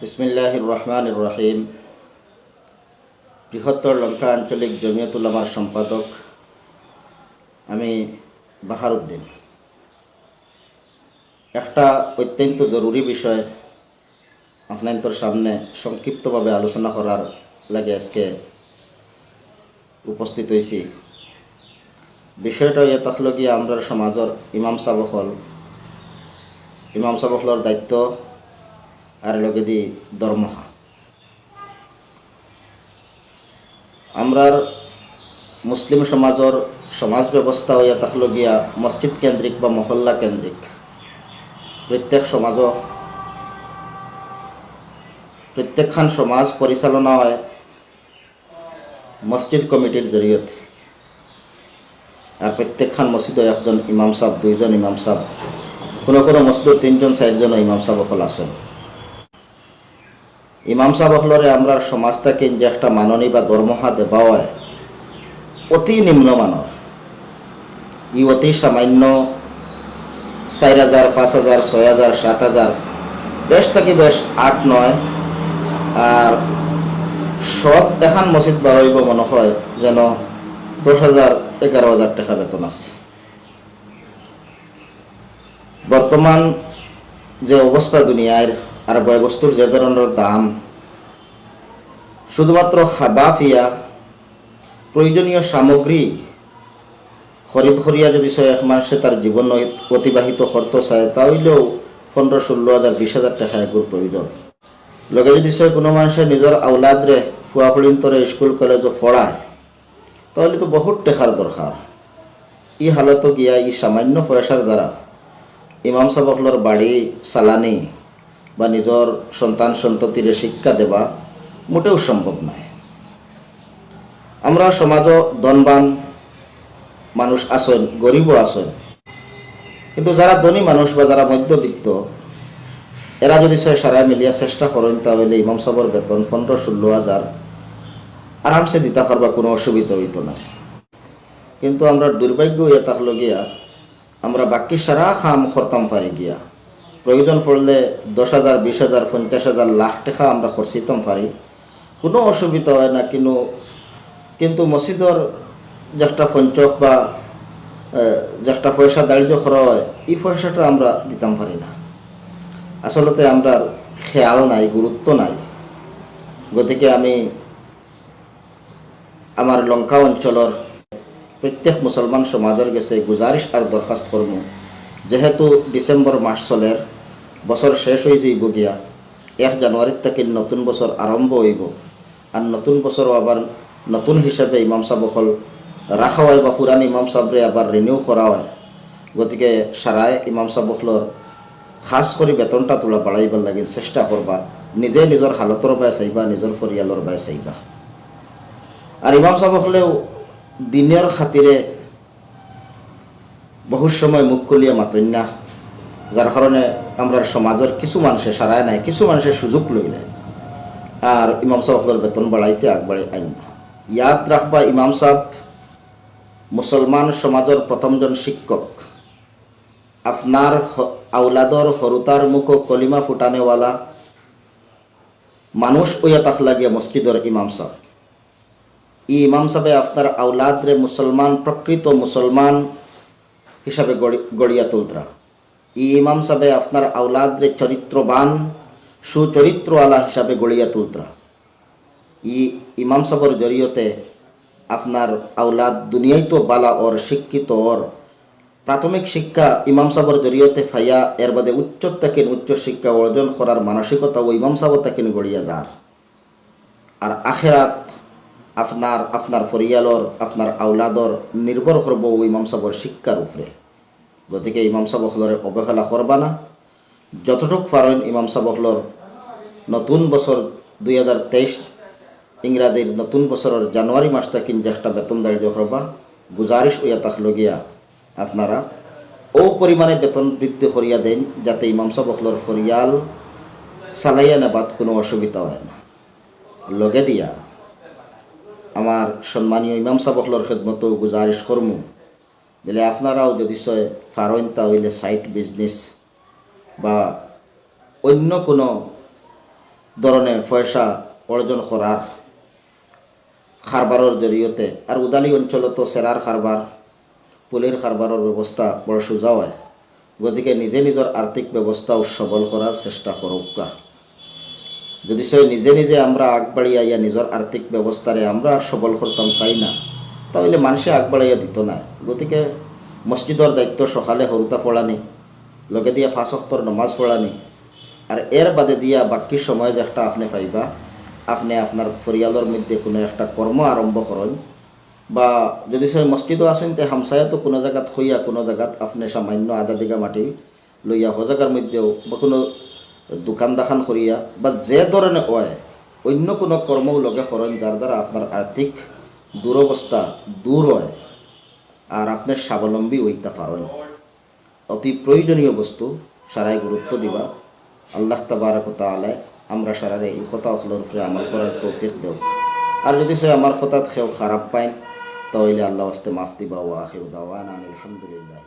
বিসমিল্লাহির রহমানির রহিম। বৃহত্তর লঙ্কা আঞ্চলিক জমিয়ত উলামার সম্পাদক আমি বাহারউদ্দিন। একটা অত্যন্ত জরুরি বিষয় আপনাদের সামনে সংক্ষিপ্তভাবে আলোচনা করার লাগে আজকে উপস্থিত হয়েছি। বিষয়টা ইয়ে থাকলো গিয়ে আমরা সমাজের ইমাম সাবকলর দায়িত্ব আর লগে দি দরমহা। আমরার মুসলিম সমাজের সমাজ ব্যবস্থা হইয়া থাকলো গিয়া মসজিদ কেন্দ্রিক বা মহল্লা কেন্দ্রিক। প্রত্যেকখান সমাজ পরিচালনা হয় মসজিদ কমিটির জরিয়তে। আর প্রত্যেকখান মসজিদে একজন ইমাম সাহেব, দুইজন ইমাম সাহেব, কোনো কোনো মসজিদে 3জন 4জন ইমাম সাহেব সকল আছেন। ইমাম সাহেব হলরে আমরা সমাজ থেকে যে একটা মাননী বা দরমহা দেওয়া হয় অতি নিম্নমানের। ই অতি সামান্য 4,000, 5,000, 6,000, 7,000, বেশ থেকে বেশ 8-9। আর সৎ এখান মসজিদ বাড়াইব মনে হয় যেন 10,000, 11,000 টাকা বেতন আছে। বর্তমান যে অবস্থা দুনিয়ার আর বয়বস্তুর যে ধরনের দাম, শুধুমাত্র খাবাফিয়া প্রয়োজনীয় সামগ্রী খরিদ করিয়া যদি 1 মাসে তার জীবন অতিবাহিত করতে চায় তাহলেও 15-16,000, 20,000 টাকা এগুর প্রয়োজন। লগে যদি কোনো মানুষে নিজের আউলাদরে ফুয়াফুলিন্তরে স্কুল কলেজে পড়ায় তাহলে তো বহুত টাকার দরকার। ই হালত গিয়া ই সামান্য পয়সার দ্বারা ইমাম সাহেবর বাড়ি চালানি বা নিজের সন্তান সন্ততিরে শিক্ষা দেওয়া মোটেও সম্ভব নয়। আমরা সমাজও ধনবান মানুষ আছেন, গরিবও আছেন, কিন্তু যারা ধনী মানুষ বা যারা মধ্যবিত্ত এরা যদি সারা মিলিয়া চেষ্টা করেন তাহলে ইমাম সাহেবের বেতন 15-16,000 আরামসে দিতে পারবা, কোনো অসুবিধা হইতো না। কিন্তু আমরা দুর্ভাগ্য হইয়া থাকলো গিয়া আমরা বাকি সারা খাম করতাম পারি গিয়া প্রয়োজন পড়লে 10,000, 20,000, 50,000, লাখ টাকা আমরা খরচিতাম পারি, কোনো অসুবিধা হয় না। কিন্তু মসজিদের যে একটা পঞ্চক বা যে একটা পয়সা দাঁড়িয়ে করা হয় এই পয়সাটা আমরা দিতাম পারি না। আসলতে আমরা খেয়াল নাই, গুরুত্ব নাই। গতিকে আমি আমার লঙ্কা অঞ্চলের প্রত্যেক মুসলমান সমাজের কাছে গুজারিশ আর দরখাস্ত করব, যেহেতু ডিসেম্বর মাস চলের, বছর শেষ হয়ে যাইব গিয়া 1 জানুয়ারির থেকে নতুন বছর আরম্ভ হইব। আর নতুন বছরও আবার নতুন হিসাবে ইমাম সাহেবসকল রাখা হয় বা পুরান ইমাম সাহেবরে আবার রিনিউ করা হয়। গতিকে সারায় ইমাম সাহেবসকলর খাস করে বেতনটা তোলা বাড়াইবার লাগে চেষ্টা করবা। নিজে নিজের হালতর বাই চাইবা, নিজের পরিয়ালর বাই চাইবা। আর ইমাম সাহেবসকলেও দিনের খাতিরে বহু সময় মুখ খুলিয়া মাতন না, যার কারণে আমরা সমাজের কিছু মানুষে সারায় নাই, কিছু মানুষের সুযোগ লইলে আর ইমাম সাহেবসকলের বেতন বাড়াইতে আগবাড়ি আইন না। ইয়াদ রাখবা, ইমাম সাহেব মুসলমান সমাজের প্রথমজন শিক্ষক। আপনার আউলাদর হরুতার মুখ কলিমা ফুটানেওয়ালা মানুষ ওয়া তাকলা গিয়া মসজিদের ইমাম সাহেব। ই ইমাম সাহেবে আপনার আউলাদরে মুসলমান, প্রকৃত মুসলমান হিসাবে গড়িয়া তুলতরা। ই ইমাম সাহেবে আপনার আউলাদরে চরিত্রবান, সুচরিত্রওয়ালা হিসাবে গড়িয়া তুলতরা। ই ইমাম সাহেবের জরিয়তে আপনার আউলাদ দুনিয়ায় তো বালা ওর শিক্ষিত ওর প্রাথমিক শিক্ষা ইমাম সাহেবের জরিয়তে ফাইয়া এর বাদে উচ্চ শিক্ষা অর্জন করার মানসিকতা ও ইমাম সাহেব তাকিন গড়িয়া যার। আর আখেরাত আপনার পরিয়ালর, আপনার আউলাদর নির্ভর করব ও ইমাম সাহেবের শিক্ষার উপরে। গতিকে ইমাম সাহেবসকলের অবহেলা করবা না। যতটুক পারেন ইমাম সাহেবসকলের নতুন বছর 2023 ইংরাজির নতুন বছরের জানুয়ারি মাস থেকে যে একটা বেতন দাঁড়িয়ে করবা। গুজারিশ হইয়া থাকলো গিয়া আপনারা ও পরিমাণে বেতন বৃদ্ধি করিয়া দেন যাতে ইমাম সাহেবসকলের পরিয়াল চালাইয়া নেবাত কোনো অসুবিধা হয় না। লগে দিয়া আমার সম্মানীয় ইমাম সাহেবসকলের খেদমতো গুজারিশ করমু বলে আপনারাও যদি পারেন তাহলে সাইড বিজনেস বা অন্য কোনো ধরনের পয়সা অর্জন করার খারবারের জরিয়তে আর উদালি অঞ্চল তো সেরার খারবার পুলির খারবারের ব্যবস্থা বড় সোজা হয়। গতিকে নিজে নিজের আর্থিক ব্যবস্থাও সবল করার চেষ্টা করুকা। যদি সে নিজে নিজে আমরা আগবাড়িয়া ইয়া নিজের আর্থিক ব্যবস্থারে আমরা সবল করতাম চাই না, তাহলে মানুষে আগবাড়াইয়া দিত না। গতিকে মসজিদর দায়িত্ব সকালে হরুতা পড়ানি, লগে দিয়া 5 ওয়াক্তর নমাজ পড়ানি, আর এর বাদে দিয়া বাকি সময় যে একটা আপনি পাইবা, আপনি আপনার পরিয়ালের মধ্যে কোনো একটা কর্ম আরম্ভ করেন, বা যদি সে মসজিদও আসেন তে হামসায়া তো কোনো জায়গাত হইয়া কোনো জায়গাত আপনি সামান্য আধা বিঘা মাটি লইয়া হজাগার মধ্যেও বা কোনো দোকান দাখান করিয়া বা যে ধরনের হয় অন্য কোনো কর্মও লগে করেন, যার দ্বারা আপনার আর্থিক দুরবস্থা দূর হয় আর আপনি স্বাবলম্বী হইতে পারেন। অতি প্রয়োজনীয় বস্তু সারাই গুরুত্ব দিবা। আল্লাহ তাবারক ওয়া তাআলা আমরা সারারে এই কথা অখলোর উপরে আমল করার তৌফিক দেও। আর যদি সে আমার কথাত কেউ খারাপ পায় তাহলে আল্লাহ আস্তে মাফ দিবা। ওয়া আখিরু দাওয়ানা আলহামদুলিল্লাহি।